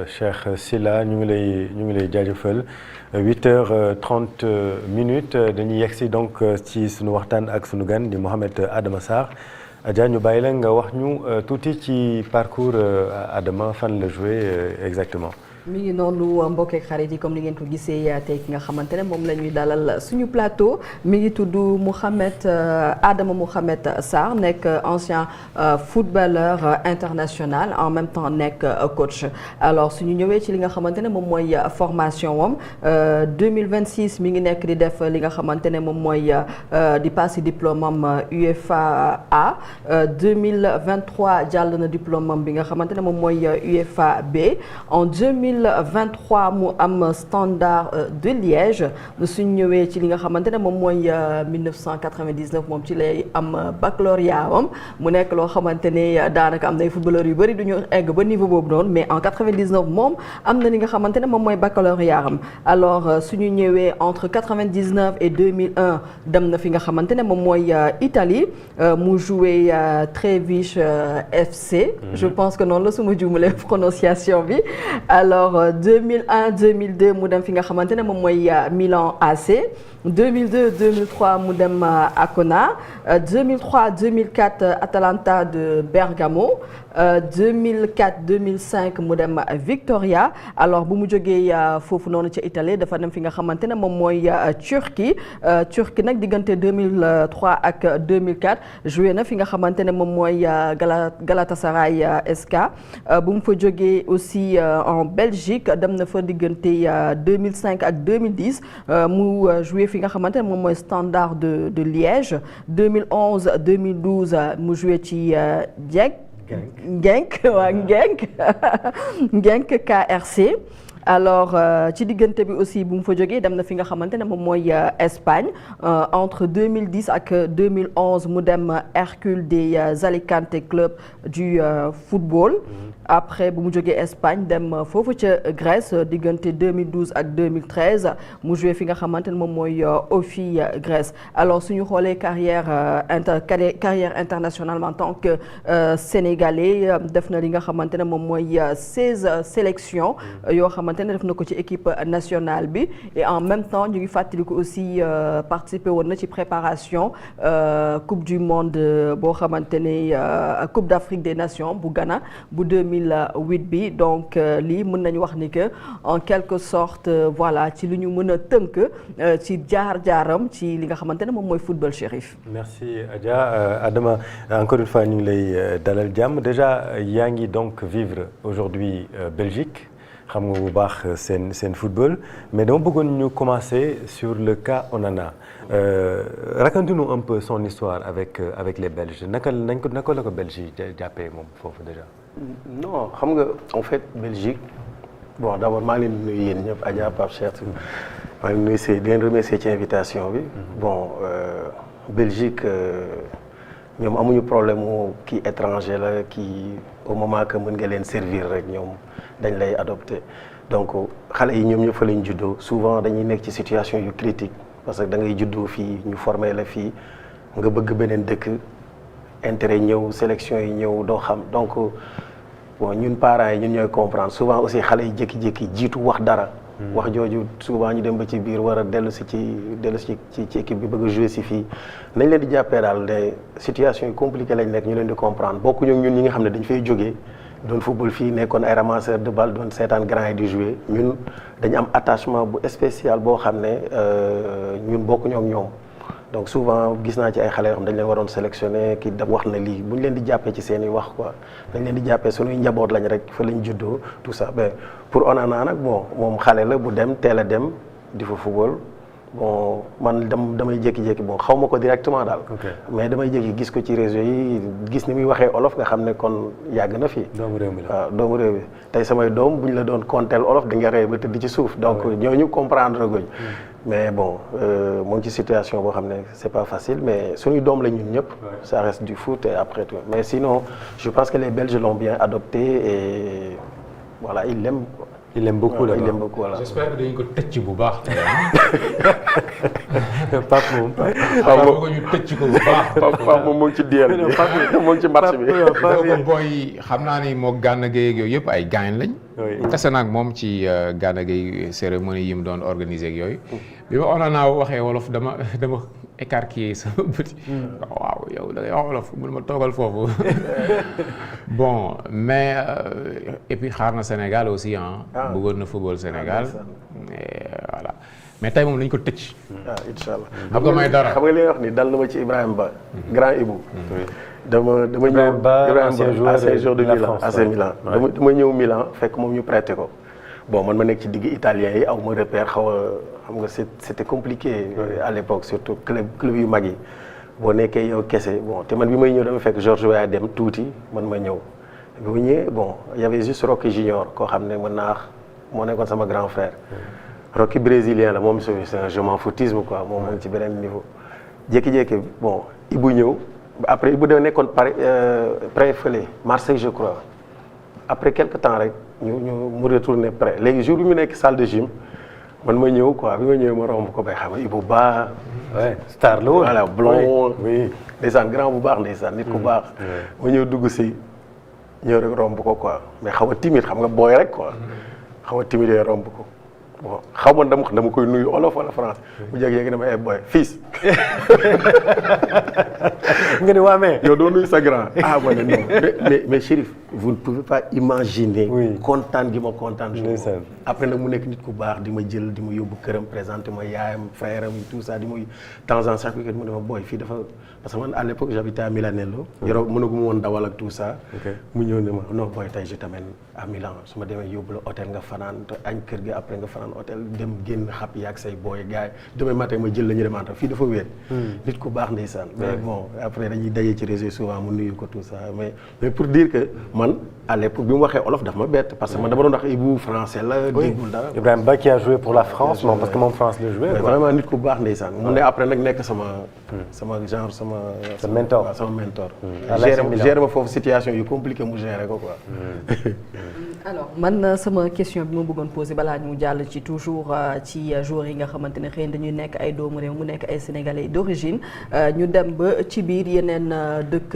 Cheikh Sylla ñu ngi lay jaajëfal 8h30 dañuy yegsi donc ci sunu waxtaan ak sunu gan di Mouhamed Adama Sarr Adja ñu bàyyi la nga wax ñu tuuti ci parcours Adama fan la joué exactement. mi ngi noonu mbokk ak xarit yi comme ni ngeen ko gisee tey ki nga xamante ne moom la ñuy dalal suñu plateau mi ngi tudd Adama Mouhamed Sarr nekk ancien footballeur international en même temps nekk coach. alors suñu ñëwee ci li nga xamante ne moom mooy formation moom 2026 mi ngi nekk di def li nga xamante ne moom mooy di passé diplôme am UEFA A 2023 jàll na diplôme am bi nga xamante ne moom mooy UEFA B en 2023 mu am Standard de Liège suñ ñëwee ci li nga xamante ne moom mooy 1999 moom ci lay am baccalauréat am mu nekk loo xamante ne daanaka am nay footballeur yu bëri du ñu egg ba niveau boobu noonu mais en 99 moom am na li nga xamante ne moom mooy baccalauréat am alors suñu ñëwee entre 99 et 2001 dem na fi nga xamante ne moom mooy Italie mu joué Treviso FC. Je pense que noonu la su ma juumalee prononciation bi alors 2001 2002 mu dem fi nga xamante ne moom mooy Milan AC 2002 2003 mu dem Ancona 2003 2004 Atalanta de Bergamo 2004 2005 mu dem Victoria alors bu mu jógee foofu noonu ca Italie dafa dem fi nga xamante ne moom mooy Turquie nag diggante 2003 ak 2004 joué na fi nga xamante ne moom mooy Galatasaray SK bu mu fa jógee aussi en Belgique dem na fa diggante 2005 ak 2010 mu joué fi nga xamante ne moom mooy Standard de Liège 2011 2012 mu joué ci Genk KRC. alors ci diggante bi aussi bu mu fa jógee dem na fi nga xamante ne moom mooy Espagne entre 2010 ak 2011 mu dem Hercule des Alicante club du football. après bu mu jógee Espagne dem foofu ca Grèce diggante 2012 ak 2013 mu joué fi nga xamante ne moom mooy OFI Grèce. alors suñu xoolee carrière internationale en tant que sénégalais def na li nga xamante ne moom mooy 16 sélections yoo xamante ne def na ko ci équipe nationale bi et en même temps ñu ngi fàttaliku aussi participer woon na ci préparation coupe du monde boo xamante ne coupe d'Afrique des nations bu Ghana bu 2008 bi donc lii mën nañu wax ni que en quelque sorte voilà ci lu ñu mën a tënk ci jaar-jaaram ci li nga xamante ne moom mooy football Chérif. merci Adja Adama encore une fois ñu ngi lay dalal jàmm déjà yaa ngi donc vivre aujourd'hui Belgique. xam nga bu baax seen football mais dama bëggoon ñu commencer sur le cas Onana raconte-nous un peu son histoire avec les Belges naka la ko Belge yi jàppee moom foofu déjà. non xam nga en fait Belgique bon d'abord maa ngi leen di nuyu yéen ñëpp Adja Pape Cheikh maa ngi nuyu di leen remercier ci invitation bi. bon Belgique ñoom amuñu problème mu kii étranger la kii au moment que mën nga leen servir rek ñoom. dañ lay adopté donc xale yi ñoom ñëpp fa lañ juddoo souvent dañuy nekk ci situation yu critique parce que da ngay juddoo fii ñu formé la fii nga bëgg beneen dëkk intérêt ñëw sélection yi ñëw doo xam donc bon ñun parents yi ñun ñooy comprendre souvent aussi xale yi jékki-jékki jiitu wax dara. wax jooju souvent ñu dem ba ci biir war a dellu si ci équipe bi bëgg a jouer si fii nañ leen di jàppee daal ne situation yi compliquée lañ nekk ñu leen di comprendre bokkuñu ñun ñi nga xam ne dañ fay jógee. doon football fii nekkoon ay ramasseur de balle doon seetaan grand yi di jouer ñun dañu am attachement bu spécial boo xam ne ñun bokkuñoo ak ñoom donc souvent gis naa ci ay xale yoo xam dañ leen waroon sélectionné kii da wax na lii bu ñu leen di jàppee ci seen i wax quoi dañ leen di jàppee suñuy njaboot lañ rek fa lañ juddoo tout ça mais pour Onana nag bon moom xale la bu dem teel a dem di fa football bon man damay jékki-jékki bon xaw ma ko directement daal. mais damay jékki gis ko ci réseau yi gis ni muy waxee olof nga xam ne kon yàgg na fi. doomu réew mi la waaw doomu réew mi tey samay doom bu ñu la doon konteel olof di nga rey ba tëdd ci suuf. donc ñooñu comprendre guñ. mais bon mu ngi ci situation boo xam ne c'est pas facile mais suñuy doom la ñun ñëpp. ça reste du foot et après tout mais sinon je pense que les Belges l'ont bien adopté et voilà ils l'aiment. il aime beaucoup il aime beaucoup voilà. J'espère que dañu ko tëcc bu baax. Pape moom. Pape ñu tëcc ko bu baax. Pape moom mu ngi ci DL bi mu ngi ci match bi. Pape booy xam naa ni moo Gana Gueye ak yooyu yëpp ay gaañ lañ. tase naag moom ci Gana Gueye cérémonie yi mu doon organiser ak yooyu. bi ma Onana waxee wolof dama écarquillé sama bët. waaw yow da ngay wax wolof mun ma toogal foofu. bon mais et puis xaar na Sénégal aussi ah. bëggoon na football Sénégal. voilà mais tey moom lañ ko tëcc. incha allah. xam nga may dara xam nga li nga wax ni dal na ma ci Ibrahima Ba. grand Ibou. dama ñëw Ibrahima Ba ancien joueur de Milan AC Milan. dama ñëw Milan fekk moom ñu prêté ko. bon man ma nekk ci digg italien yi aw ma repère xaw a xam nga c'était compliqué à l'époque surtout club yu mag yi boo nekkee yow kese bon te man bi may ñëw dama fekk Georges Weah dem tuuti man ma ñëw bi ma ñëwee bon y avait juste Rocky Junior koo xam ne mën naa moo nekkoon sama grand frère Rocky brésilien la moom c'est un je m'en foutisme quoi moom mu ngi ci beneen niveau jékki-jékki bon Ibou ñëw après Ibou da nekkoon prêt fële Marseille je crois après quelque temps rek mu retourné prêt léegi jour bi mu nekk salle de gym man ma ñëw quoi bi ma ñëwee ma romb ko bay xam nga Ibou Ba. star la woon voilà blond. oui ndeysaan grand bu baax ndeysaan nit ku baax. ma ñëw dugg si ñëw rek romb ko quoi mais xaw a timide xam nga booy rek quoi. xaw a timide romb ko bon xaw ma dama koy nuyu olof wala France. bu jékki-jékki dama ay booy fils. nga ni waa mais. yow doo nuyu sa grand. ah ma ne non mais Chérif vous ne pouvez pas imaginer. kontaan gi ma kontaan. après nag mu nekk nit ku baax di ma jël di ma yóbbu këram présenté ma yaayam frère am tout ça di ma temps en chaque week-end mu ne ma booy fii dafa parce que man à l'époque j'habitais à Milanello. yoroo mënaguma woon dawal ak tout ça. mu ñëw ne ma non booy tey je t'amène à Milan su ma demee yóbbu la hôtel nga fanaan te añ kër gi après nga fanaan hôtel dem génn xap yaag say booy gars yi demain matin ma jël la ñu demante fii dafa wéet. nit ku baax ndeysaan. mais bon après dañuy daje ci réseau souvent mu nuyu ko tout ça mais pour dire que man à l'époque bi mu waxee olof daf ma bett parce que man dama doon wax Ibou français la. déggul dara Ibrahima Ba qui a joué pour la France moom parce que moom France la joué. vraiment nit ku baax ndeysaan. mu ne après nag nekk sama genre sama. sa mentor sama mentor. gérer ma foofu situation yu compliqué mu gérer ko quoi. alors man sama question bi ma bëggoon poser balaa ñu jàll ci toujours ci joueurs yi nga xamante ne xëy na dañuy nekk ay doomu réew mu nekk ay sénégalais d'origine ñu dem ba ci biir yeneen dëkk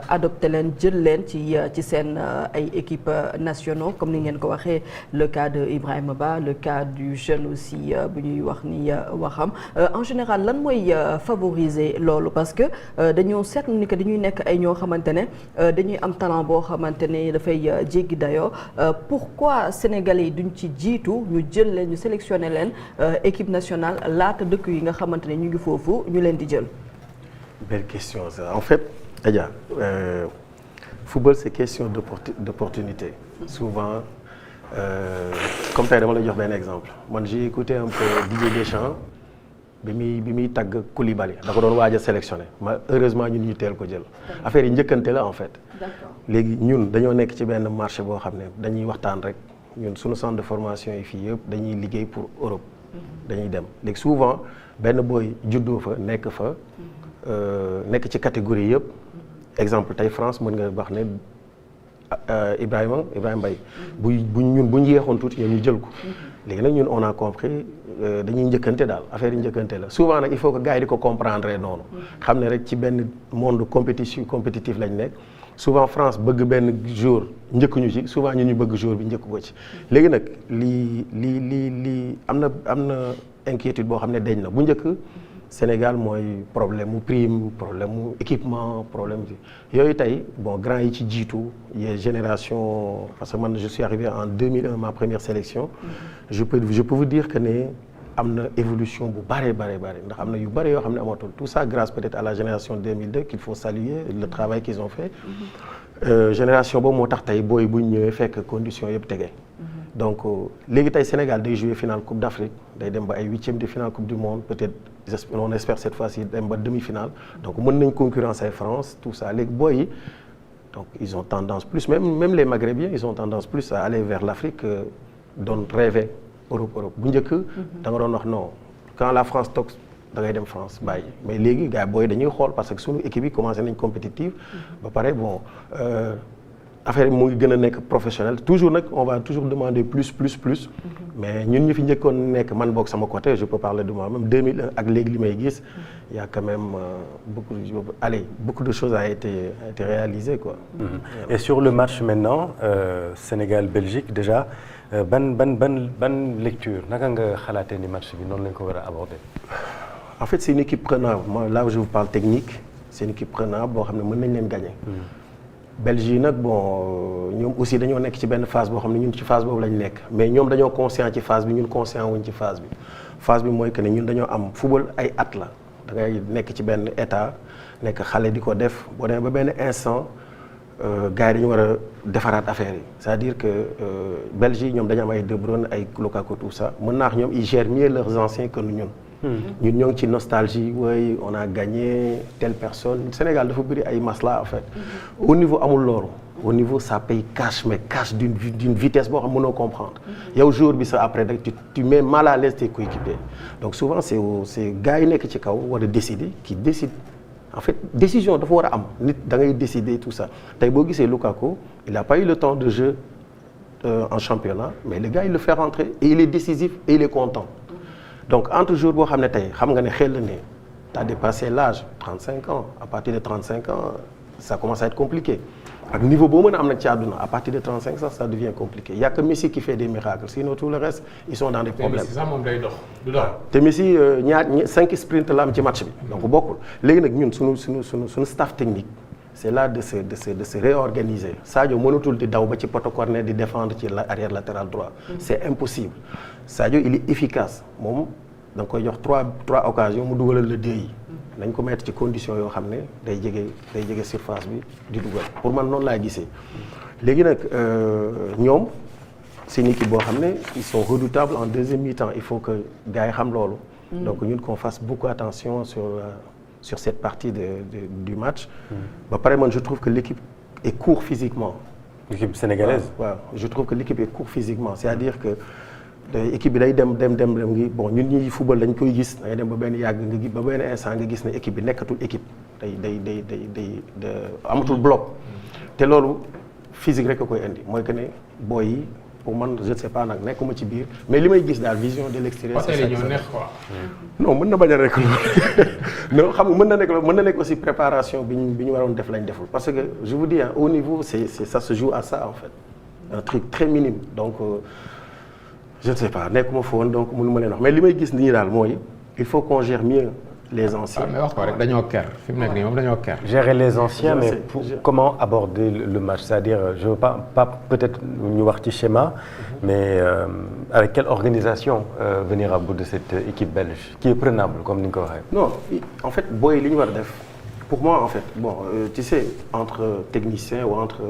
adopté leen jël leen ci seen ay équipes nationaux comme ni ngeen ko waxee le cas de Ibrahima Ba le cas du jeune aussi bu ñuy wax ni Waxam en général lan mooy favoriser loolu parce que dañoo seetlu ni que dañuy nekk ay ñoo xamante ne dañuy am talent boo xamante ne dafay jéggi dayoo. Pourquoi Sénégalais yi duñ ci jiitu ñu jël leen ñu sélectionné leen équipe nationale laata dëkk yi nga xamante ne ñu ngi foofu ñu leen di jël. Belle question ça en fait Adja football c'est question d'opportunité souvent comme tey dama lay jox benn exemple man j'ai écouté un peu Didier Deschamps bi muy tagg Koulibaly da ko doon waaj a sélectionné heureusement ñun ñu teel ko jël affaire yi njëkkante la en fait. D'accord. léegi ñun dañoo nekk ci benn marché boo xam ne dañuy waxtaan rek ñun suñu centre de formation yi fii yëpp dañuy liggéey pour Europe. dañuy dem léegi souvent benn booy juddoo fa nekk ci catégorie yëpp exemple tey France mën nga wax ne Ibrahima Mbaye bu ñu yeexoon tuuti ñoom ñu jël ko. léegi nag ñun on a compris dañuy njëkkante daal affaire yi njëkkante la souvent nag il faut que gars yi di ko comprendre noonu. xam ne rek ci benn monde compétitif lañ nekk. souvent France bëgg benn jour njëkk ñu ci souvent ñu bëgg jour bi njëkk ko ci léegi nag lii am na inquiétude boo xam ne dañ na bu njëkk Sénégal mooy problème mu prime problème mu équipement problème yooyu tey bon grand yi ci jiitu les génération parce que man je suis arrivé en 2001 ma première sélection je peux vous dire que ne am na évolution bu bare ndax am na yu bare yoo xam ne amatul tout ça grâce peut-être à la génération 2002 qu'il faut saluer le travail qu'ils ont fait génération boobu moo tax tey booy bu ñëwee fekk conditions yëpp tege donc léegi tey Sénégal day jouer finale Coupe d'Afrique day dem ba ay huitième de finale Coupe du Monde peut-être on espère cette fois-ci dem ba demi-finale donc mën nañ concurrence ay France tout ça léegi booy yi donc ils ont tendance plus même les Maghrébiens ils ont tendance plus à aller vers l'Afrique doon rêver Europe bu njëkk da nga doon wax non quand la France toog da ngay dem France bàyyi mais léegi gars booy dañuy xool parce que suñu équipe yi commencé nañ compétitive ba pare bon affaire yi mu ngi gën a nekk professionnel toujours nag on va toujours demander plus mais ñun ñu fi njëkkoon nekk man boog sama côté je peux parler de moi-même 2001 ak léegi li may gis il y a quand même beaucoup de choses a été réalisées quoi. Et sur le match maintenant Sénégal-Belgique déjà ban lecture naka nga xalaatee ni match bi noonu lañ ko war a aborder. En fait c'est une équipe prenable moi là où je vous parle technique c'est une équipe prenable boo xam ne mën nañ leen gagner. Belgique nag bon ñoom aussi dañoo nekk ci benn phase boo xam ne ñun ci phase boobu lañ nekk mais ñoom dañoo conscient ci phase bi ñun conscient wuñ ci phase bi mooy que ne ñun dañoo am football ay at la da ngay nekk ci benn état nekk xale di ko def boo demee ba benn instant gars yi dañu war a defaraat affaire yi c'est-à-dire que Belgique ñoom dañu am ay De Bruyne ay Lukaku tout ça mën naa wax ñoom ils gèrent mieux leurs anciens que ñun. ñun ñoo ngi ci nostalgie oui on a gagné telle personne Sénégal dafa bëri ay masla en fait. Au niveau amul loolu. Au niveau ça paye cash mais cash d'une vitesse boo xam mënoo comprendre. yow jour bi ça après tu mets mal à l'aise tes coéquipiers donc souvent c'est gars yi nekk ci kaw war a décider qui décide en fait décision dafa war a am nit da ngay décider tout ça tey boo gisee Lukaku il a pas eu le temps de jeu en championnat mais le gars il le fait rentrer et il est décisif et il est content. Donc entre jour boo xam ne tey xam nga ne xel ne t'as dépassé l'âge 35 ans à partir de 35 ans ça commence à être compliqué ak niveau boo mën a am nag ci àdduna à partir de 35 ans ça devient compliqué y a que Messi qui fait des miracles sinon tout le reste ils sont dans des problèmes. Messi sax moom day dox du dox. te Messi 5 sprint la am ci match bi donc bokkul léegi nag ñun suñu staff technique c'est là de se réorganiser Sadio mënatul di daw ba ci poto corner di défendre ci arrière latéral droit c'est impossible Sadio il est efficace moom da nga koy jox trois occasions mu dugalal la 2 yi nañ ko mettre ci condition yoo xam ne day jege surface bi di dugal pour man noonu laa gisee léegi nag ñoom c'est une équipe boo xam ne ils sont redoutables en deuxième mi-temps il faut que gars yi xam loolu donc ñun qu'on fasse beaucoup attention sur cette partie du match. Ba pare man je trouve que l'équipe est court physiquement. L'équipe sénégalaise. waaw je trouve que l'équipe est court physiquement c'est-à-dire que équipe bi day dem ngi bon ñun ñi football dañ koy gis da ngay dem ba benn yàgg nga gis ba benn instant nga gis ne équipe bi nekkatul équipe day amatul bloc. te loolu physique rek a koy indi mooy que ne booy yi pour man je ne sais pas nag nekkuma ci biir mais li may gis daal vision de l'extérieur. c'est ça ñoo neex quoi. non mën na bañ a nekk loolu non xam nga mën na nekk aussi préparation bi ñu waroon def lañ deful parce que je vous dis hein, au niveau c'est ça se joue à ça en fait un truc très minime donc je ne sais pas nekkuma fa woon donc mënu ma leen wax mais li may gis nii daal mooy il faut qu'on gère mieux les anciens. mais wax ko rek dañoo ker fi mu nekk nii moom dañoo ker. Gérer les anciens mais comment aborder le match c'est-à-dire je veux pas peut-être ñu wax ci schéma mais avec quelle organisation venir à bout de cette équipe belge qui est prenable comme ni nga ko waxee. non en fait booy li ñu war a def pour moi en fait bon tu sais entre techniciens ou entre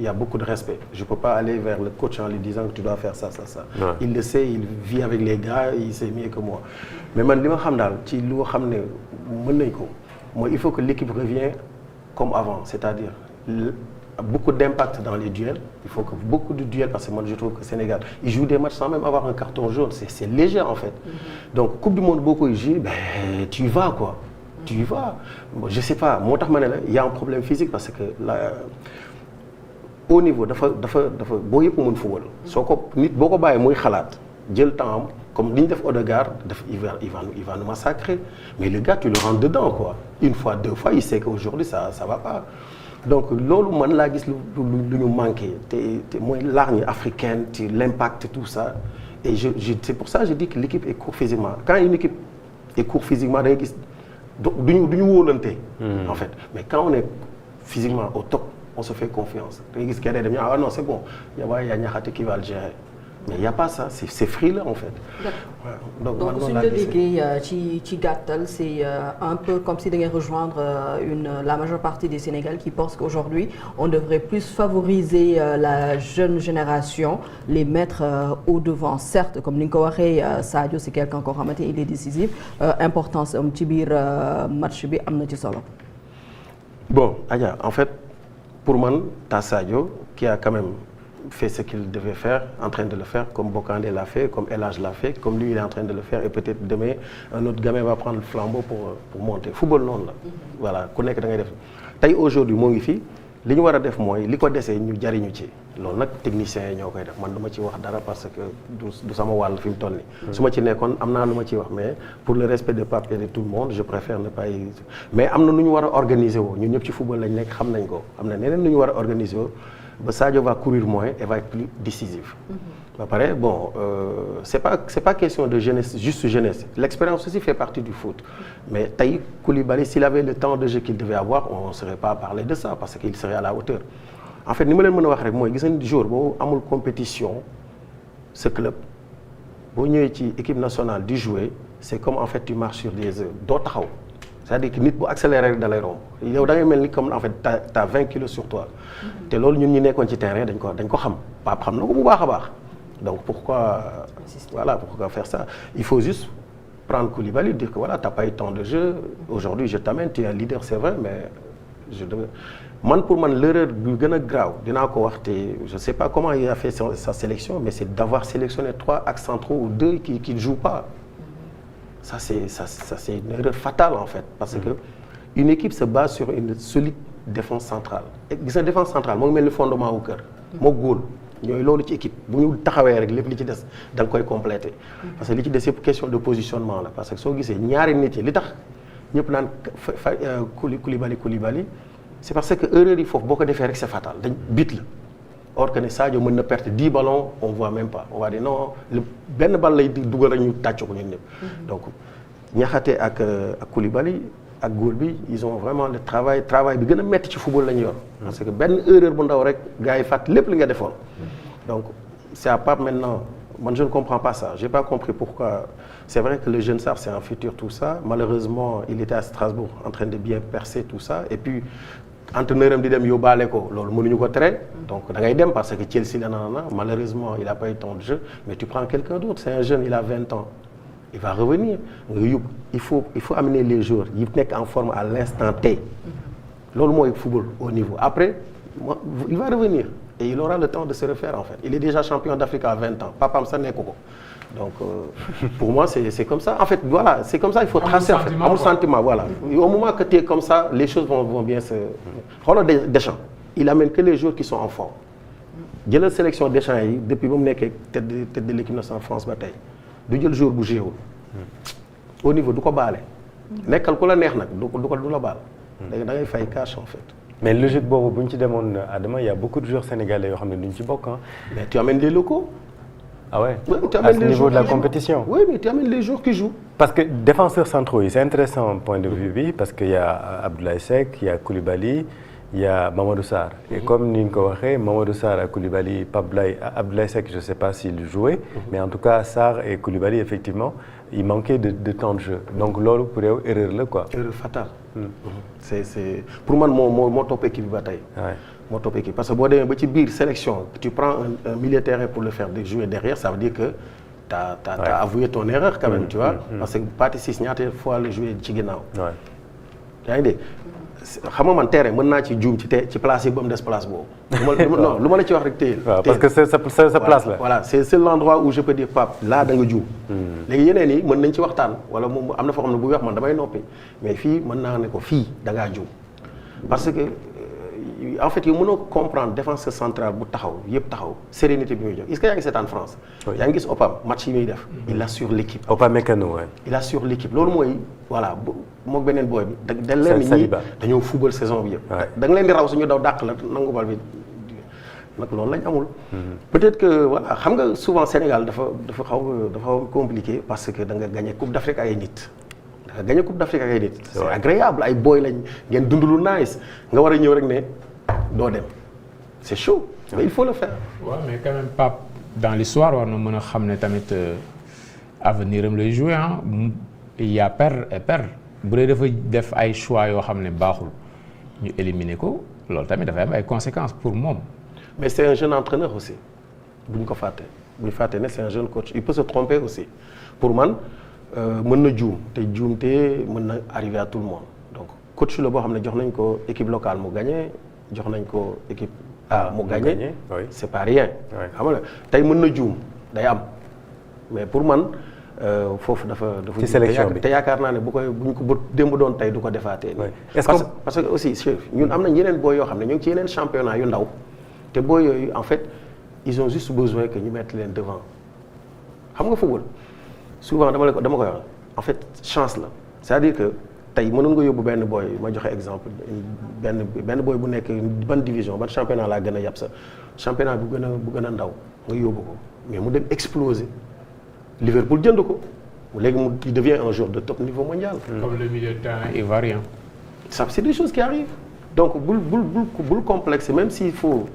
il y a beaucoup de respect je peux pas aller vers le coach en lui disant que tu dois faire ça. Ouais. Il le sait il vit avec les gars il sait mieux que moi mais man li ma xam daal ci lu xam ne mën nañ ko mooy il faut que l'équipe revienne comme avant c'est-à-dire beaucoup d'impact dans les duels il faut que beaucoup de duels parce que moi je trouve que Sénégal il joue des matchs sans même avoir un carton jaune c'est léger en fait donc coupe du monde boo koy jouer ben tu y vas quoi tu y vas je sais pas moo tax ma ne la il y a un problème physique parce que là au niveau dafa boo yëpp mën football soo ko nit boo ko bàyyi muy xalaat jël temps comme li ñu def Odegaard il va nous massacrer mais le gars tu le rentres dedans quoi une fois deux fois il sait qu'aujourd'hui ça va pas donc loolu man laa gis lu ñu manqué te mooy l'argne africaine ci l'impact tout ça et c'est pour ça je dis que l'équipe est court physiquement quand une équipe est court physiquement da ngay gis duñu wóolante en fait mais quand on est physiquement au top on se fait confiance da ngay gis kenn dem ah non c'est bon y a Niakhaté qui va le gérer mais il y a pas ça c'est frileux en fait. donc suñu la déggee ci gàttal c'est un peu comme si da ngay rejoindre la majeure partie des Sénégalais qui pensent qu'aujourd'hui on devrait plus favoriser la jeune génération les mettre au devant certes comme ni nga ko waxee Sadio c'est quelqu'un koo xamante il est décisif importance am ci biir match bi am na ci solo. bon Adja en fait pour man t'as Sadio qui a quand même fait ce qu'il devait faire, en train de le faire, comme Bokandé l'a fait, comme El Hadj l'a fait, comme lui il est en train de le faire et peut-être demain un autre gamin va prendre le flambeau pour monter. Football noonu la. Voilà ku nekk da ngay def tey aujourd'hui moo ngi fi li ñu war a def mooy li ko desee ñu jariñu ci loolu nag techniciens yi ñoo koy def man du ma ci wax dara parce que du sama wàll fi mu toll nii. su ma ci nekkoon am naa lu ma ciy wax mais pour le respect de Pape et de tout le monde je préfère ne pas y mais am na nu ñu war a organiser woo ñun ñëpp ci football lañ nekk xam nañ ko am na neneen nu ñu war a organiser woo ba Sadio va courir moins et va être plus décisif. ba pare bon c'est pas question de jeunesse juste jeunesse l'expérience aussi fait partie du foot mais tey Koulibaly s'il avait le temps de jeu qu'il devait avoir on ne serait pas parler de ça parce qu'il serait à la hauteur en fait ni ma leen mën a wax rek mooy gis nañ jour boo amul compétition ce club boo ñëwee ci équipe nationale di jouer c'est comme en fait tu marches sur des œufs doo taxaw c'est-à-dire que nit bu accéléré rek da lay romb yow da ngay mel ni comme en fait t'as 20 kilos sur toi te loolu ñun ñi nekkoon ci terrain dañ ko xam Pape xam na ko bu baax a baax donc pourquoi faire ça il faut juste prendre Koulibaly dire que voilà t'as pas eu temps de jeu aujourd'hui je t'amène tu es un leader c'est vrai mais pour man l'erreur bu gën a grave dinaa ko wax te je sais pas comment il a fait sa sélection mais c'est d'avoir sélectionné 3 axes centraux ou 2 qui ne jouent pas ça c'est une erreur fatale en fait parce que une équipe se base sur une solide défense centrale gis nga défense centrale moo ngi mel ni fondement wu kër moo góol ñooy loolu ci équipe bu ñu taxawee rek lépp li ci des da nga koy compléter parce que li ci des yëpp question de positionnement la parce que soo gisee ñaari nit yi li tax ñëpp naan Koulibaly c'est parce que erreur yi foofu boo ko defee rek c'est fatal dañ bit la or que ne Sadio mën na perdre 10 ballons on voit même pas on va dire non benn ball lay dugal rek ñu tàcc ko ñun ñëpp donc Niakhaté ak Koulibaly ak góor bi ils ont vraiment le travail bi gën a metti ci football la ñu yor parce que benn erreur bu ndaw rek gars yi fàtt lépp li nga defoon donc c'est à Pape maintenant man je ne comprends pas ça j'ai pas compris pourquoi c'est vrai que le jeune Sarr c'est un futur tout ça malheureusement il était à Strasbourg en train de bien percer tout ça et puis entraîneur am di dem yóbbaale ko loolu mënuñu ko tere donc da ngay dem parce que Chelsea la nanana malheureusement il a pas eu tant de jeu mais tu prends quelqu'un d'autre c'est un jeune il a 20 ans il va revenir nga yóbbu il faut amener les joueurs yi nekk en forme à l'instant T loolu mooy football au niveau après il va revenir et il aura le temps de se refaire en fait il est déjà champion d'Afrique à 20 ans papaam sax nekk ko donc pour moi c'est comme ça en fait voilà c'est comme ça il faut tracer en fait amul sentiment voilà au moment que tu es comme ça les choses vont bien se xoolal Deschamps il amène que les joueurs qui sont en forme jëlal sélection Deschamps yi depuis ba mu nekkee tête de l'équipe nationale France ba tey du jël jour bu jéewul au niveau du ko baale nekkal ku la neex nag du la baal léegi da ngay fay cash en fait mais logique boobu bu ñu ci demoon Adama il y a beaucoup de joueurs sénégalais yoo xam ne duñ ci bokk mais tu amènes les locaux ah ouais à ce niveau de la compétition oui mais tu amènes les joueurs qui jouent parce que défenseurs centraux yi c'est intéressant point de vue bi parce que il y a Abdoulaye Seck il y a Koulibaly il y a Mamadou Sarr et comme ni nga ko waxee Mamadou Sarr ak Koulibaly Abdoulaye Seck je sais pas s'il jouait mais en tout cas Sarr et Koulibaly effectivement il manquait de temps de jeu donc loolu pour yow erreur la quoi erreur fatale c'est pour man moo topp équipe bi ba tey moo topp équipe parce que boo demee ba ci biir sélection tu prends un milieu de terrain pour le faire de jouer derrière ça veut dire que t'as avoué ton erreur quand même tu vois parce que Pathé Ciss ñaata fois le jouer ci ginnaaw yaa ngi dégg xam nga man terrain mën naa ci juum ci place yi ba mu des place boobu non lu ma la ci wax rek téyel parce que c'est sa place la voilà c'est l'endroit où je peux dire Pape là da nga juum léegi yeneen yi mën nañ ci waxtaan wala moom am na foo xam ne bu wax man damay noppi mais fii mën naa ne ko fii da ngaa juum parce que en fait yow mënoo comprendre défenseur central bu taxaw yëpp taxaw sérénité bi muy jox est-ce que yaa ngi seetaan France yaa ngi gis Opam match yi muy def il assure l'équipe Upamecano il assure l'équipe loolu mooy voilà mook beneen booy bi da leen ñi dañoo football saison bi yëpp da nga leen di raw suñu daw dàq la nangu bal bi nag loolu lañ amul peut-être que voilà xam nga souvent Sénégal dafa xaw compliqué parce que da nga gagné Coupe d'Afrique ay nit da nga gagné Coupe d'Afrique ak ay nit c'est agréable ay booy lañ ngeen dund lu nice nga war a ñëw rek ne doo dem c'est chaud mais il faut le faire waaw mais quand même Pape dans l'histoire war na mën a xam ne tamit avenir am lay jouer il y a père et père bu dee dafa def ay choix yoo xam ne baaxul ñu éliminer ko loolu tamit dafay am ay conséquences pour moom mais c'est un jeune entraîneur aussi bu ñu ko fàtte ne c'est un jeune coach il peut se tromper aussi pour man mën na juum te juumte mën na arriver à tout le monde donc coach la boo xam ne jox nañ ko équipe locale mu gagné jox nañ ko équipe mu gagné c'est pas rien xam nga tey mën na juum day am mais pour man foofu dafa ci sélection bi te yaakaar naa ne bu ñu ko démb doon tey du ko defaatee nii. parce que aussi ñun am nañ yeneen booy yoo xam ne ñu ngi ci yeneen championnat yu ndaw te booy yooyu en fait ils ont juste besoin que ñu mettre leen devant xam nga football souvent dama koy wax en fait chance la c'est-à-dire que tey mënoon nga yóbbu benn booy ma joxe exemple benn booy bu nekk ban division ban championnat laa gën a yab sa championnat bu gën a ndaw nga yóbbu ko mais mu dem exploser Liverpool jënd ko léegi il devient un joueur de top niveau mondial. Comme le milieu de terrain ivoirien. Ça c'est des choses qui arrivent donc bul complexe même s'il faut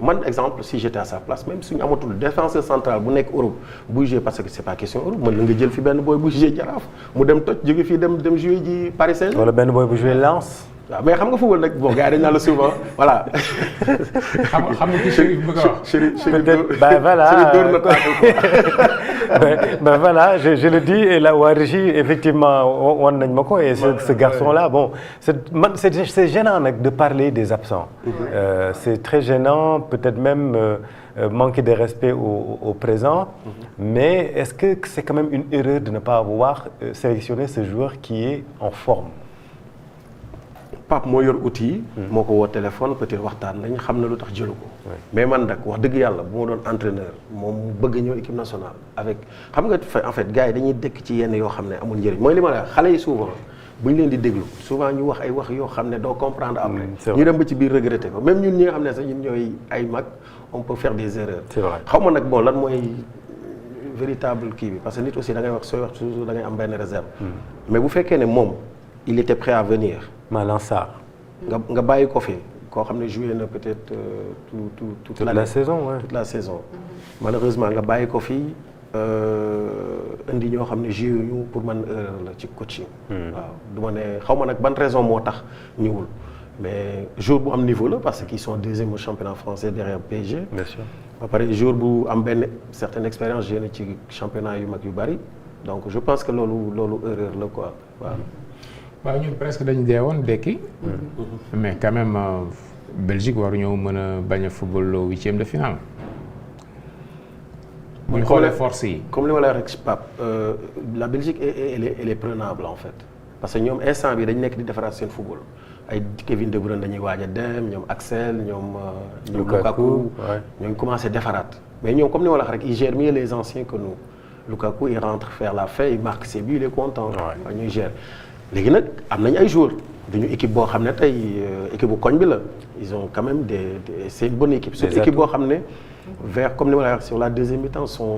man exemple si j'étais à sa place même suñu amatul défenseur central bu nekk Europe buy jouer parce que c'est pas question Europe mën na nga jël fi benn booy bu jouer Jaraaf mu dem toj jóge fii dem jouer ji Paris Saint-Germain. wala benn booy bu jouer Lens. waaw mais xam nga football nag bon gars yi dañu naan la souvent voilà. xam nga ki Chérif bëgg a wax. peut-être ben voilà je le dis et la waa Régie effectivement wan nañ ma ko et ce garçon là bon c'est gênant nag de parler des absents. C'est très gênant peut-être même manquer de respect au présent. Mais est-ce que c'est quand même une erreur de ne pas avoir sélectionné ce joueur qui est en forme? Pape moo yor outil yi. moo ko woo téléphone peut-être waxtaan nañ xam na lu tax jëlu ko. mais man nag wax dëgg yàlla bu ma doon entraîneur moom mu bëgg ñëw équipe nationale avec xam nga en fait gars yi dañuy dëkk ci yenn yoo xam ne amul njëriñ mooy li ma la xale yi souvent bu ñu leen di déglu souvent ñu wax ay wax yoo xam ne doo comprendre après. ñu dem ba ci biir regretter ko même ñun ñi nga xam ne sax ñun ñooy ay mag on peut faire des erreurs. c'est vrai xaw ma nag bon lan mooy véritable kii bi parce que nit aussi da ngay wax sooy wax toujours da ngay am benn réserve. mais bu fekkee ne moom il était prêt à venir. Malang Sarr. nga bàyyi ko fi koo xam ne joué na peut-être toute la saison ouais. toute la saison. malheureusement nga bàyyi ko fi indi ñoo xam ne joué ñu pour man erreur la ci coaching. waaw du ma ne xaw ma nag ban raison moo tax ñëwul mais jour bu am niveau la parce qu'ils sont deuxième au championnat français derrière PSG. bien sûr ba pare jour bu am benn certaine expérience joué na ci championnat yu mag yu bari donc je pense que loolu erreur la quoi waaw. waaw ñun presque dañu dee woon dekki. mais quand même Belgique waruñoo mën a bañ a football au 8e de finale. bu ñu xoolee force yi. comme li ma la wax rek Pape la Belgique elle est prenable en fait parce que ñoom instant bi dañu nekk di defaraat seen football ay Kevin De Bruyne dañuy waaj a dem ñoom Axel ñoom Lukaku ñoo commencé defaraat mais ñoom comme ni ma la wax rek ils gèrent mieux les anciens que nous Lukaku il rentre faire la fin il marque ses buts il est content. waaw ñuy gérer. léegi nag am nañ ay joueurs duñu équipe boo xam ne tey équipe bu koñ bi la ils ont quand même c'est une bonne équipe. surtout équipe boo xam ne vers comme ni ma la wax sur la deuxième mi-temps sont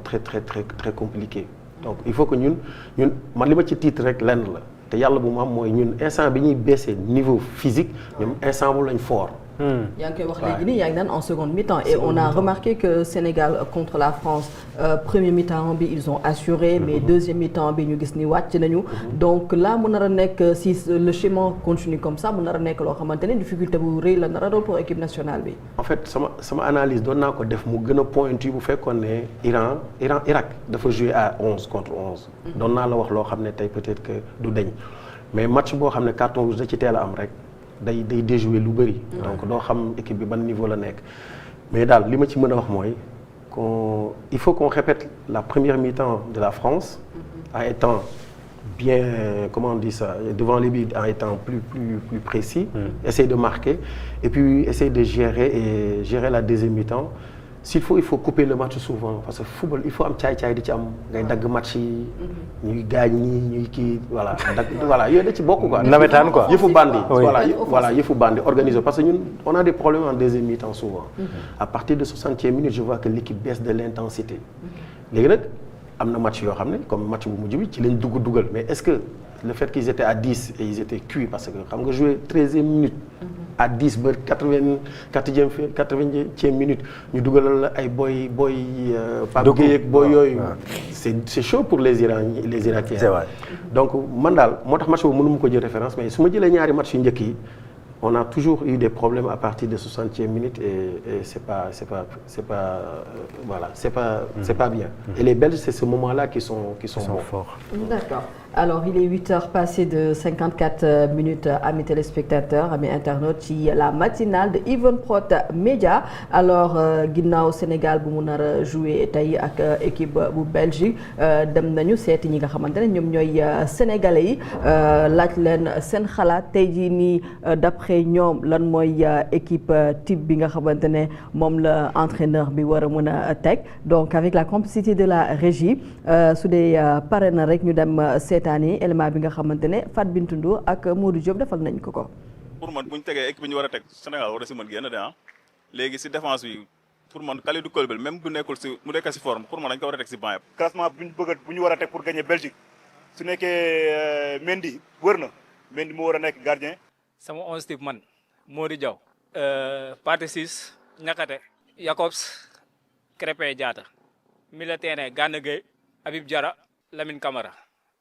très compliqués. donc il faut que ñun man li ma ci titre rek lenn la te yàlla bu mu am mooy ñun instant bi ñuy baisser niveau physique ñoom instant bu lañ fort. yaa ngi koy wax léegi nii yaa ngi naan en seconde mi-temps et on a remarqué que Sénégal contre la France premier mi-temps bi ils ont assuré mais deuxième mi-temps bi ñu gis ni wàcc nañu donc là mu nar a nekk si le schéma continue comme ça mu nar a nekk loo xamante ne difficulté bu rëy la nar a doon pour équipe nationale bi. en fait sama analyse doon naa ko def mu gën a pointu bu fekkoon ne Irak dafa jouer à 11 contre 11. doon naa la wax loo xam ne tey peut-être que du deñ mais match boo xam ne carton rouge da ci teel a am rek. day déjouer lu bëri. donc doo xam équipe bi ban niveau la nekk. mais daal li ma ci mën a wax mooy il faut qu'on répète la première mi-temps de la France. en étant bien comment on dit ça devant les buts en étant plus précis. Essayer de marquer et puis essayer de gérer la deuxième mi-temps. s'il faut il faut couper le match souvent parce que football il faut am caay-caay di ci am ngay dagg match yi. ñuy gaañ ñi ñuy kii voilà dagg voilà yooyu da ci bokk quoi. nawetaan quoi yëfu bandi. voilà yëfu bandi organisé parce que ñun on a des problèmes en deuxième mi-temps souvent. à partir de 60e minute je vois que l'équipe baisse de l'intensité. léegi nag am na match yoo xam ne comme match bu mujj bi ci lañ dugal mais est-ce que le fait qu'ils étaient à 10 et ils étaient cuits parce que xam nga jouer 13e minute. à 10 ba 80e minute ñu dugalal la ay booy Pape Gueye ak booy yooyu. c'est chaud pour les Irakiens. c'est vrai. donc man daal moo tax match boobu mënu ma ko jël référence mais su ma jëlee ñaari match yu njëkk yi on a toujours eu des problèmes à partir de 60e minute et c'est pas bien. et les Belges c'est ce moment-là qui sont bons. forts. D'accord. Alors il est 8h passées de 54 minutes amis téléspectateurs amis internautes ci la matinale de Evenprod Média alors ginnaaw Sénégal bu mu nar a joué tey ak équipe bu Belgique dem nañu seeti ñi nga xamante ne ñoom ñooy sénégalais yi laaj leen seen xalaat tey jii nii d'après ñoom lan mooy équipe type bi nga xamante ne moom la entraîneur bi war a mën a teg donc avec la complicité de la régie su dee pare na rek ñu dem seetaani élément bi nga xamante ne Fat Bintou Ndour ak Modou Diop defal nañ ko ko. pour man bu ñu tegee équipe bi ñu war a teg Sénégal war a si mën génn de léegi si défense bi pour man Kalidou Koulibaly même bu nekkul si mu nekkee si forme pour man dañ ko war a teg si banc yëpp. classement bu ñu war a teg pour gagner Belgique su nekkee Mendy wër na Mendy moo war a nekk gardien. sama 11 type man Mody Diaw Pathé Ciss Niakhaté Jacobs Krépin Diatta milieu terrain Gana Gueye Habib Diarra Lamine Camara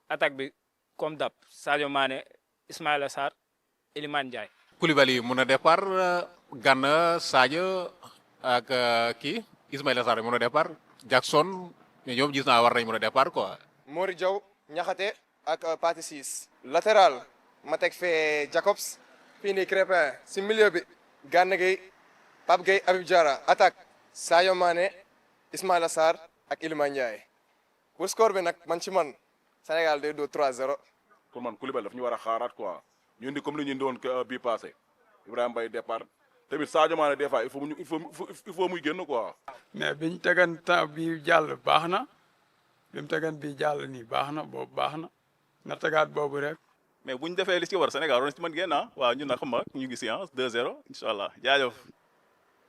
attaque bi comme d'hab Sadio Mané Ismaïla Sarr Iliman Ndiaye. Koulibaly mun a départ Gana Sadio ak kii Ismaïla Sarr mun a départ Jackson ñoom gis naa war nañ mun a départ quoi. Mody Diaw Niakhaté ak Pathé Ciss latéral ma teg fee Jacobs fii nii Krépin si milieu bi Gana Gueye Pape Gueye Habib Diarra attaque Sadio Mané Ismaïla Sarr ak Iliman Ndiaye pour score bi nag man ci man Sénégal day doo 3-0. pour man Koulibaly daf ñu war a xaaraat quoi ñu indi comme li ñu indi woon bii passé Ibrahima Mbaye départ tamit Sadio Mané des fois il faut muy génn quoi. mais biñ tegan temps bi jàll baax na bi mu tegan bi jàll nii baax na boobu baax na tegaat boobu rek. mais bu ñu defee li ci war Sénégal war na ci mën génn waaw ñun nag xam nga ñu ngi si 2-0 incha allah jaajëf.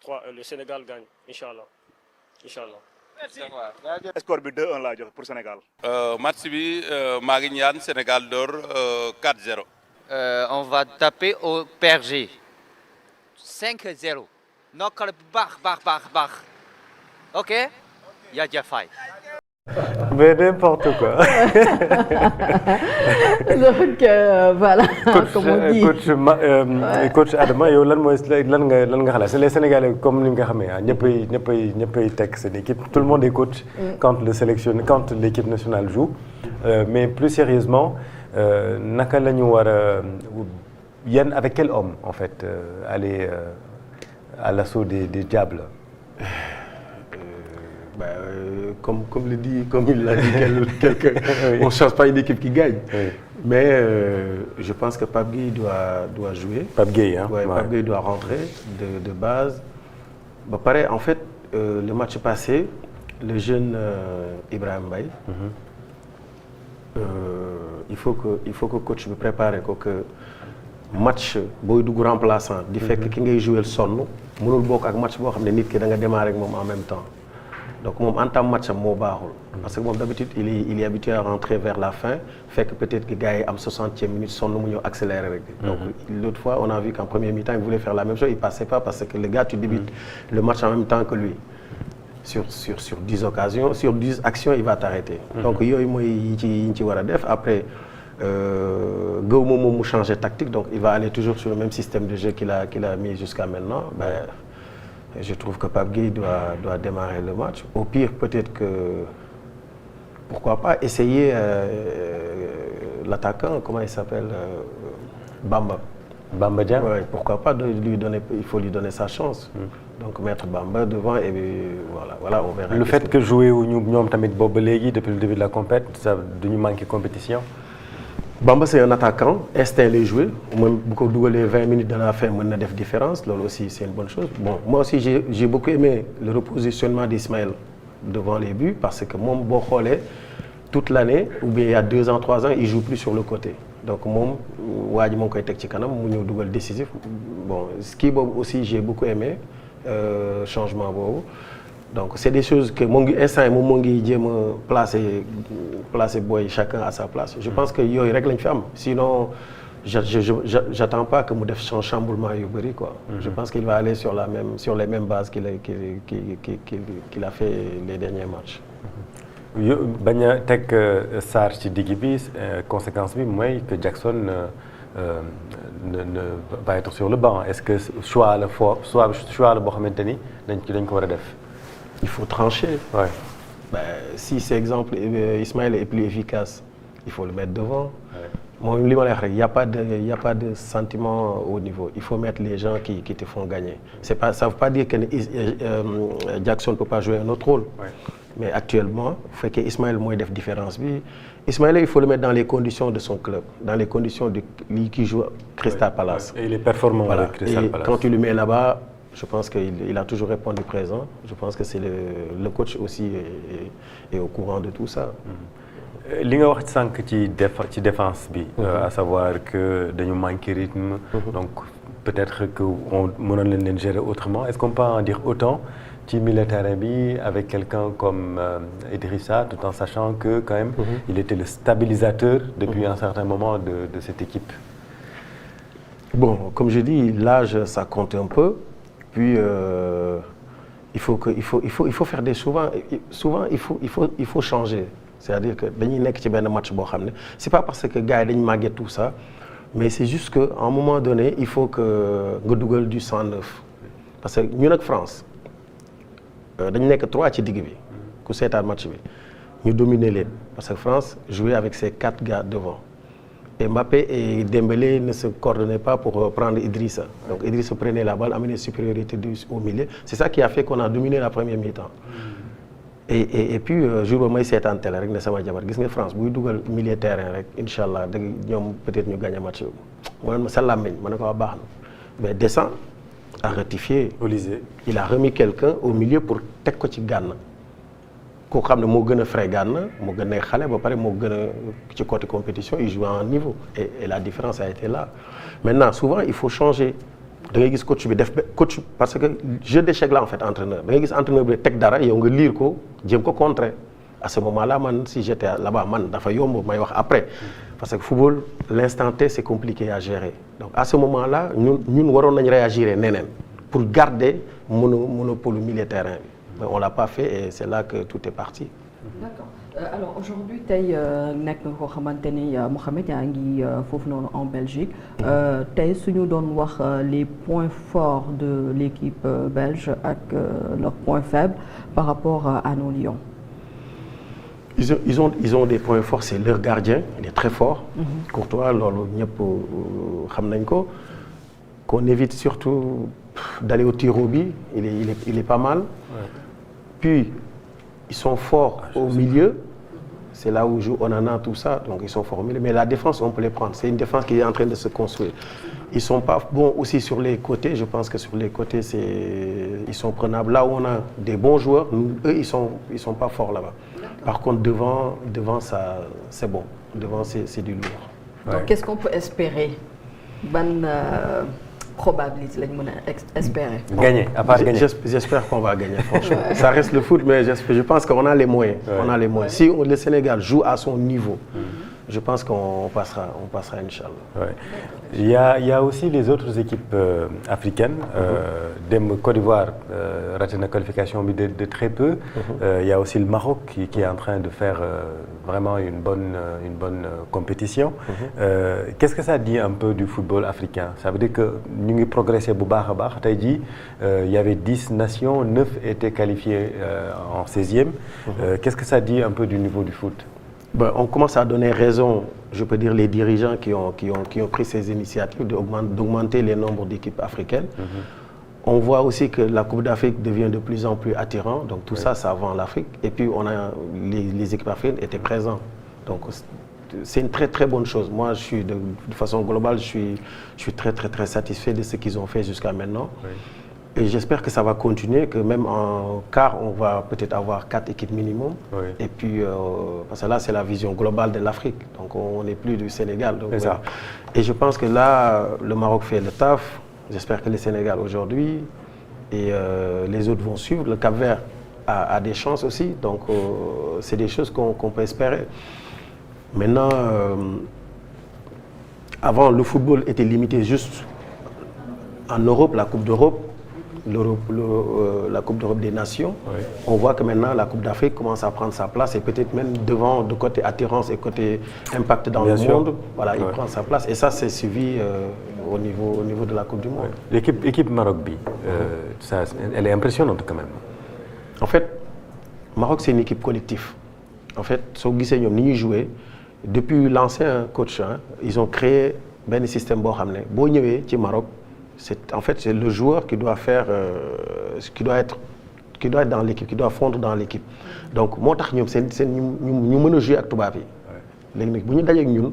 3 le Sénégal gagne incha allah incha allah. score bi 2-1 laa jox pour Sénégal. match bi maa ngi ñaan Sénégal door 4-0. On va taper au PSG. 5-0. nokkal bu baax. ok. Yadia Faye. mais n'importe quoi. donc voilà. comme on dit coach Adama yow lan nga xalaat c'est les Sénégalais comme ni nga xamee ñëppay teg seen équipe tout le monde est coach. quand l'équipe nationale joue. mais plus sérieusement naka la ñu war a yan avec quel homme en fait aller à l'assaut des diables. Comme il l'a dit quelqu'un, on ne change pas une équipe qui gagne. Oui. Mais je pense que Pape Gueye doit jouer. Pape Gueye, hein? Ouais, Pape Gueye doit rentrer de base. Bah, pareil, en fait, le match passé, le jeune Ibrahima Mbaye, il faut que coach me prépare que match booy dugg remplaçant. di fekk ki ngay jouer sonn mënul bokk ak match boo xam ne nit ki da nga démarrer ak moom en même temps. donc moom entame match am moo baaxul. parce que moom d'habitude il est habitué à rentrer vers la fin fekk peut-être que gars yi am 60e minute sonn mu ñëw accélérer rek. donc l'autre fois on a vu qu'en première mi-temps il voulait faire la même chose il passait pas parce que le gars tu débutes le match en même temps que lui. sur 10 occasions sur 10 actions il va t'arrêter. donc yooyu mooy yi ci war a def après. Gëw moom mu changer tactique donc il va aller toujours sur le même système de jeu qu'il a mis jusqu'à maintenant. Je trouve que Pape Gueye doit démarrer le match. Au pire, peut-être que pourquoi pas essayer l'attaquant, comment il s'appelle, Bamba. Bamba Dieng. Ouais, pourquoi pas il faut lui donner sa chance. Donc mettre Bamba devant et voilà on verra. Le fait que jouer wu ñoom tamit boobu ba léegi depuis le début de la compétition ça duñu manquer compétition. Bamba c'est un attaquant instinct lay jouer même bu ko dugalee 20 minutes de la fin mën na def différence loolu aussi c'est une bonne chose bon moi aussi j'ai beaucoup aimé le repositionnement d'Ismaël devant les buts parce que moom boo xoolee toute l'année ou bien il y a 2 ans 3 ans il joue plus sur le côté donc moom waa ji moo ngi koy teg ci kanam mu ñëw dugal décisif bon ski boobu aussi j'ai beaucoup aimé changement boobu donc c'est des choses que moo ngi instant moom moo ngi jéem a placer booy chacun à sa place je pense que yooyu rek lañ fi am sinon j'attends pas que mu def chamboulement yu bëri quoi. Je pense qu'il va aller sur les mêmes bases qu'il a fait les derniers matchs. bañ a teg Sarr ci digg bi conséquence bi mooy que Jackson ne va être sur le banc est-ce que choix la boo xamante ni dañ ko war a def. Il faut trancher. Ouais. Si c'est exemple Ismaël est plus efficace il faut le mettre devant. Moi, li ma lay wax rek, il y a pas de sentiment au niveau. Il faut mettre les gens qui te font gagner. Ça veut pas dire que Jackson ne peut pas jouer un autre rôle. Ouais. Mais actuellement, il faut que Ismaël mooy def différence bi. Ismaël, il faut le mettre dans les conditions de son club, dans les conditions de lui qui joue Crystal Palace. Et il est performant avec Crystal Palace. Quand tu le mets là-bas, je pense qu'il a toujours répondu présent. Je pense que c'est le coach aussi est au courant de tout ça. Li nga wax sànq ci défense bi. À savoir que dañu manqué rythme. Donc peut-être que on mënoon leen gérer autrement. Est-ce qu'on peut en dire autant ci milieu de terrain bi avec quelqu'un comme Idrissa, tout en sachant que quand même il était le stabilisateur depuis un certain moment de cette équipe. Bon, comme je dis, l'âge ça compte un peu. Puis il faut faire des souvent il faut changer. C'est-à-dire que dañuy nekk ci benn match boo xam ne c'est pas parce que gars yi dañu màggee tout ça mais c'est juste que à un moment donné il faut que nga dugal du sang neuf parce que ñun ak France dañu nekk 3 ci digg bi ku seetaan match bi ñu dominer leen parce que France jouait avec ses 4 gars devant et Mbappé et Dembélé ne se coordonnaient pas pour prendre Idrissa. Donc Idrissa prenait la balle, amenait supériorité au milieu. C'est ça qui a fait qu'on a dominé la première mi-temps. Et puis jour ba may seetaan télé rek ne sama jabar gis nga France buy dugal milieu terrain rek incha allah dëgg ñoom peut-être ñu gagné match bi mu ne sa làmmiñ ma ne ko baax na mais Deschamps a rectifié. Olysée. Il a remis quelqu'un au milieu pour teg ko ci Gana koo xam ne moo gën a frais Gana moo gën a xale ba pare moo gën a ci côté compétition il joue à un niveau et la différence a été là. Maintenant souvent il faut changer. Da ngay gis coach bi def coach parce que jeu d'échec la en fait entraîneur da ngay gis entraîneur bi teg dara yow nga lire ko jéem ko contrer à ce moment-là man si j'étais là-bas man dafa yomb may wax après parce que football l'instant T c'est compliqué à gérer donc à ce moment-là ñun waroon nañ réagir neneen pour garder monopole milieu de terrain bi mais on l'a pas fait et c'est là que tout est parti. D'accord. Alors aujourd'hui tey nekk nga koo xamante ni Mouhamed yaa ngi foofu noonu en Belgique tey suñu doon wax les points forts de l'équipe belge ak leurs points faibles par rapport à nos Lions. Ils ont des points forts, c'est leur gardien, il est très fort. Courtois loolu ñëpp xam nañ ko qu'on évite surtout d'aller au tir au but, il est pas mal. Ouais. Puis ils sont forts au milieu, c'est là où joue Onana, tout ça, donc ils sont forts au milieu. Mais la défense, on peut les prendre. C'est une défense qui est en train de se construire. Ils sont pas bons aussi sur les côtés. Je pense que sur les côtés, ils sont prenables. Là où on a des bons joueurs, eux, ils sont pas forts là-bas. Par contre, devant ça, c'est bon. Devant, c'est du lourd. Donc, ouais. Qu'est-ce qu'on peut espérer? Bonne probabilité lañ mën a espérer. Gagner, à part gagner. J'espère qu'on va gagner, franchement. Ça reste le foot, mais je pense qu'on a les moyens. Ouais. On a les moyens. Si le Sénégal joue à son niveau, je pense qu'on passera, Inch'Allah. Ouais. Il y a aussi les autres équipes africaines. Dem Côte d'Ivoire raté la qualification de très peu. Il y a aussi le Maroc qui est en train de faire vraiment une bonne compétition. Qu'est-ce que ça dit un peu du football africain? Ça veut dire que nous avons progressé bu baax a baax. Tey jii il y avait 10 nations, 9 étaient qualifiées en 16e. Qu'est-ce que ça dit un peu du niveau du foot? Ben, on commence à donner raison, je peux dire, les dirigeants qui ont pris ces initiatives d'augmenter les nombres d'équipes africaines. On voit aussi que la Coupe d'Afrique devient de plus en plus attirante, donc tout ça vend l'Afrique. Et puis les équipes africaines étaient présentes. Donc c'est une très très bonne chose. Moi, de façon globale, je suis très très très satisfait de ce qu'ils ont fait jusqu'à maintenant. Oui. Et j'espère que ça va continuer, que même en quart, on va peut-être avoir 4 équipes minimum. Oui. Et puis, parce que là, c'est la vision globale de l'Afrique. Donc, on n'est plus du Sénégal. Donc, voilà. Et je pense que là, le Maroc fait le taf. J'espère que le Sénégal aujourd'hui et les autres vont suivre. Le Cap-Vert a des chances aussi. Donc, c'est des choses qu'on peut espérer. Maintenant, avant, le football était limité juste en Europe, la Coupe d'Europe. La Coupe d'Europe des Nations, oui. On voit que maintenant la Coupe d'Afrique commence à prendre sa place et peut-être même devant de côté attirance et côté impact dans le monde, voilà, il prend sa place et ça c'est suivi au niveau de la Coupe du Monde. Oui. L'équipe Maroc elle est impressionnante quand même. En fait, Maroc c'est une équipe collective. En fait, soo gisee ñoom ni ñuy jouer depuis l'ancien coach ils ont créé benn système boo xam ne boo ñëwee ci Maroc c'est le joueur qui doit faire qui doit être dans l'équipe qui doit fondre dans l'équipe donc moo tax ñoom seen ñu mën a jouer ak tubaab yi léegi nag bu ñu dajeek ñun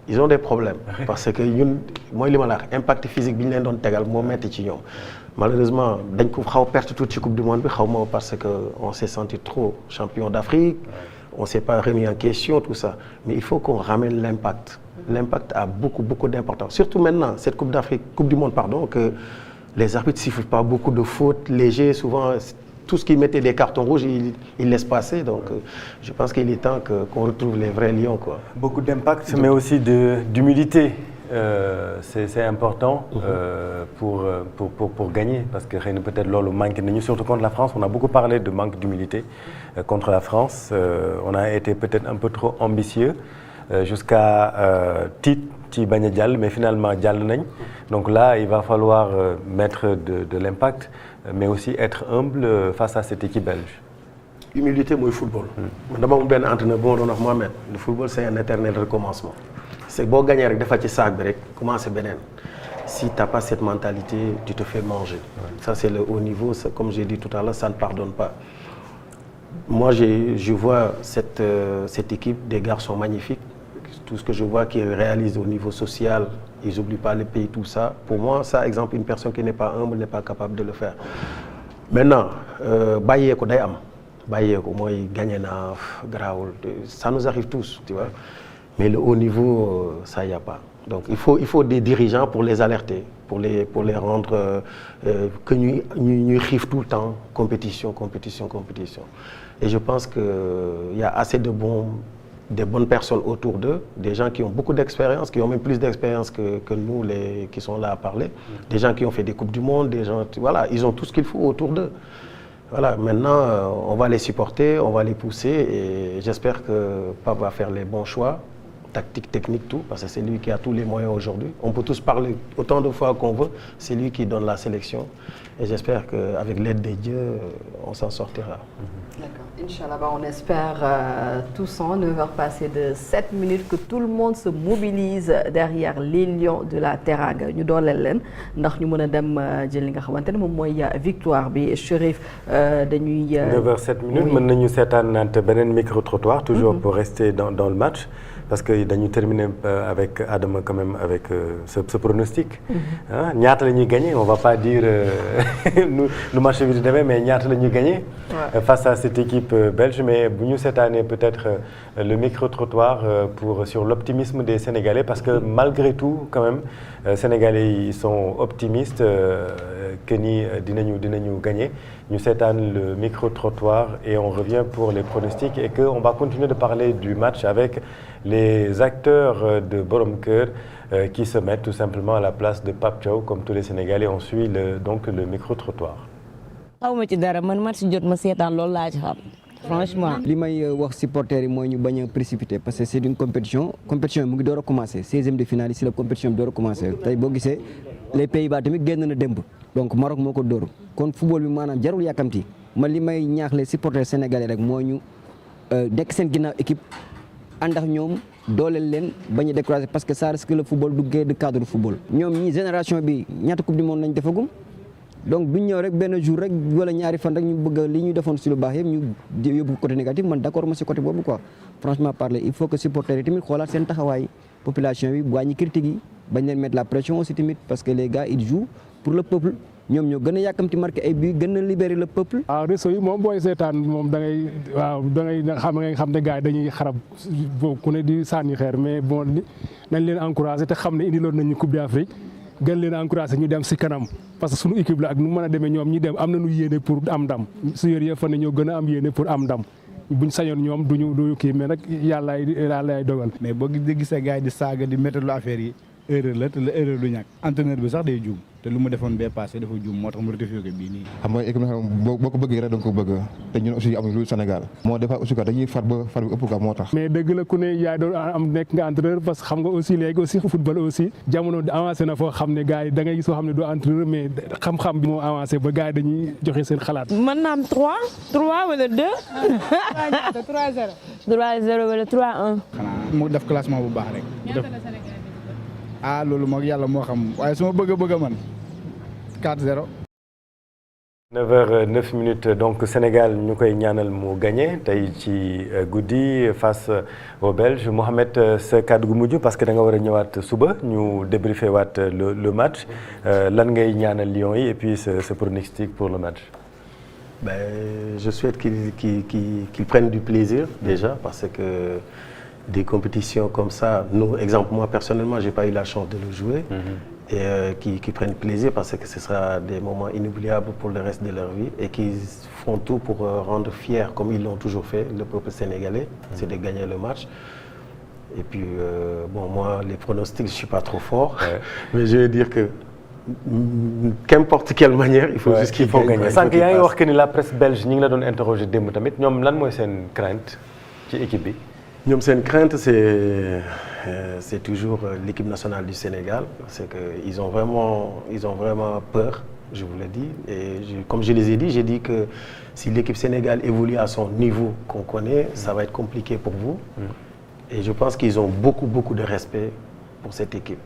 ils ont des problèmes parce que ñun mooy li ma la wax impact physique bi ñu leen doon tegal moo metti ci ñoom malheureusement dañ ko xaw perte tuuti ci coupe du monde bi xaw ma parce que on s'est senti trop champion d'Afrique on s'est pas remis en question tout ça mais il faut qu'on ramène l'impact a beaucoup d'importance surtout maintenant cette coupe du monde pardon que les arbitres sifflent pas beaucoup de fautes légères souvent tout ce qui mettait des cartons rouges il laisse passer donc je pense qu'il est temps qu'on retrouve les vrais lions quoi. Beaucoup d'impact mais aussi d'humilité c'est important pour gagner parce que xëy na peut-être loolu manque nañu surtout contre la France on a beaucoup parlé de manque d'humilité contre la France on a été peut-être un peu trop ambitieux jusqu'à tiit ci bañ a jàll mais finalement jàll nañ donc là il va falloir mettre de l'impact mais aussi être humble face à cette équipe belge. Humilité mooy football. man dama am benn entraîneur bu ma doon wax Mohamed le football c'est un éternel recommencement. c'est boo gagné rek dafa ci saak bi rek commencer beneen si t'as pas cette mentalité tu te fais manger. ça c'est le haut niveau comme j'ai dit tout à l'heure ça ne pardonne pas. moi je vois cette équipe des garçons magnifiques tout ce que je vois qu'ils réalisent au niveau social ils oublient pas le pays tout ça pour moi ça exemple une personne qui n'est pas humble n'est pas capable de le faire maintenant bàyyee ko day am bàyyee ko mooy gagné naa garaawul ça nous arrive tous tu vois mais le haut niveau ça y a pas donc il faut des dirigeants pour les alerter pour les rendre que ñuy xiif tout le temps compétition et je pense que il y a assez des bonnes personnes autour d'eux, des gens qui ont beaucoup d'expérience, qui ont même plus d'expérience que nous qui sont là à parler, des gens qui ont fait des coupes du monde, des gens voilà, ils ont tout ce qu'il faut autour d'eux. Voilà, maintenant on va les supporter, on va les pousser et j'espère que Pape va faire les bons choix, tactique, technique, tout, parce que c'est lui qui a tous les moyens aujourd'hui. On peut tous parler autant de fois qu'on veut, c'est lui qui donne la sélection et j'espère qu'avec l'aide de Dieu, on s'en sortira. D'accord. Inch'Allah, on espère tous en 9h passées de 7 minutes que tout le monde se mobilise derrière les lions de la Teranga. Ñu dooleel leen ndax ñu mën a dem jël li nga xamante ne moom mooy victoire bi Chérif dañuy. 9h 7 minutes mën nañu seetaanante beneen micro-trottoir toujours pour rester dans le match. Parce que dañu terminer avec Adama quand même avec ce pronostic. ñaata la ñuy gagner on va pas dire nu match bi di demee mais ñaata la ñuy gagner. face à cette équipe belge mais bu ñu seetaanee peut-être le micro-trottoir sur l'optimisme des Sénégalais parce que malgré tout quand même Sénégalais ils sont optimistes que ni dinañu gagner ñu seetaan le micro-trottoir et on revient pour les pronostics et que on va continuer de parler du match avec les acteurs de Borom Kër qui se mettent tout simplement à la place de Pape Thiaw comme tous les Sénégalais on suit donc le micro-trottoir. xawma ci dara man match jot ma seetaan loolu laa ci xam franchement. li may wax supporters yi mooy ñu bañ a précipiter parce que c'est une compétition mu ngi door a commencer 16e de finale yi si la compétition bi door a commencer tey boo gisee les Pays-Bas tamit génn na démb donc Maroc moo ko dóor kon football bi maanaam jarul yàkkamti man li may ñaax les supporters sénégalais rek moo ñu nekk seen ginnaaw équipe ànd ak ñoom dooleel leen bañ a décourager parce que ça reste que le football du cadre du football. ñoom ñii génération bi ñaata coupe du monde lañ defagum. donc duñ ñëw rek benn jour rek wala ñaari fan rek ñu bëgg li ñu defoon si lu baax yëpp ñu yóbbu côté négatif man d'accord ma si côté boobu quoi franchement parler il faut que supporters yi tamit xoolaat seen taxawaay population bi wàññi critique yi bañ leen mettre la pression aussi tamit parce que les gars ils jouent pour le peuple ñoom ñoo gën a yàkkamti marqué ay buts gën a libérer le peuple. waaw réseau yi moom booy seetaan moom da ngay xam ne gars yi dañuy xarab ku ne di sànni xeer mais bon nañ leen encourager te xam ne indiloon nañu Coupe d'Afrique gën leen encourager ñu dem si kanam parce que suñu équipe la ak nu mën a demee ñoom ñi dem am nañu yéene pour am ndam su yor yëpp fa ne ñoo gën a am yéene pour am ndam buñ sañoon ñoom duñu kii mais nag yàllaay dogal. mais boo gisee gars yi di saaga di métti lu affaire yi erreur la te la erreur du ñàkk entraîneur bi sax day juum te lu mu defoon bee passé dafa juum moo tax mu rectifié ko bii nii. xam nga équipe boo ko bëggee rek da nga ko bëgg te ñun aussi amuñu lu Sénégal moo defa aussi quoi dañuy far bi ëpp quoi moo tax. mais dëgg la ku ne yaay doon am nekk nga entraîneur parce que xam nga aussi léegi aussi football aussi jamono avancé na foo xam ne gars yi da ngay gis soo xam ne doo entraîneur mais xam-xam bi moo avancé ba gars yi dañuy joxe seen xalaat. mën naa am 3 wala 2. 3-0. 3-0 wala 3-1. xanaa mu def classement bu baax rek. Ah loolu moom yàlla moo xam waaye su ma bëgg man 4-0. 9h09 donc Sénégal ñu koy ñaanal mu gagné tey ci guddi face aux Belges Mohamed sa kàddu gu mujj parce que da nga war a ñëwaat suba ñu débriefer waat le match lan ngay ñaanal Lions yi et puis ce pronostic pour le match. Je souhaite qu'ils prennent du plaisir déjà parce que des compétitions comme ça, nous, exemple moi personnellement, j'ai pas eu la chance de le jouer. Et qui prennent plaisir parce que ce sera des moments inoubliables pour le reste de leur vie et qu'ils font tout pour rendre fiers, comme ils l'ont toujours fait, le peuple sénégalais, c'est de gagner le match. Et puis, moi, les pronostics, je ne suis pas trop fort, mais je veux dire que qu'importe quelle manière, il faut juste qu'ils gagnent. Sànq yaa ngi wax que ni la presse belge ñi ngi la doon interroger démb tamit ñoom lan mooy seen crainte ci équipe bi. ñoom seen crainte c'est toujours l'équipe nationale du Sénégal parce que ils ont vraiment peur, je vous le dis. Et comme je les ai dit, j'ai dit que si l'équipe Sénégal évolue à son niveau qu'on connaît, ça va être compliqué pour vous. Et je pense qu'ils ont beaucoup de respect pour cette équipe.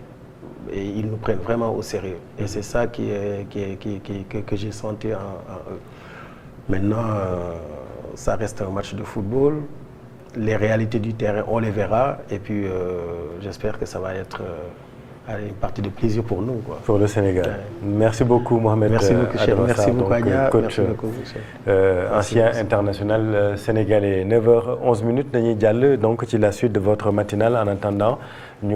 Et ils nous prennent vraiment au sérieux. Et c'est ça que j'ai senti en eux. Maintenant, ça reste un match de football. Les réalités du terrain, on les verra. Et puis, j'espère que ça va être une partie de plaisir pour nous, quoi. Pour le Sénégal. Merci beaucoup, Mohamed. Merci beaucoup, chef. Merci beaucoup, Adia. Coach, ancien international sénégalais. 9h11 dañuy jàll donc ci la suite de votre matinale en attendant.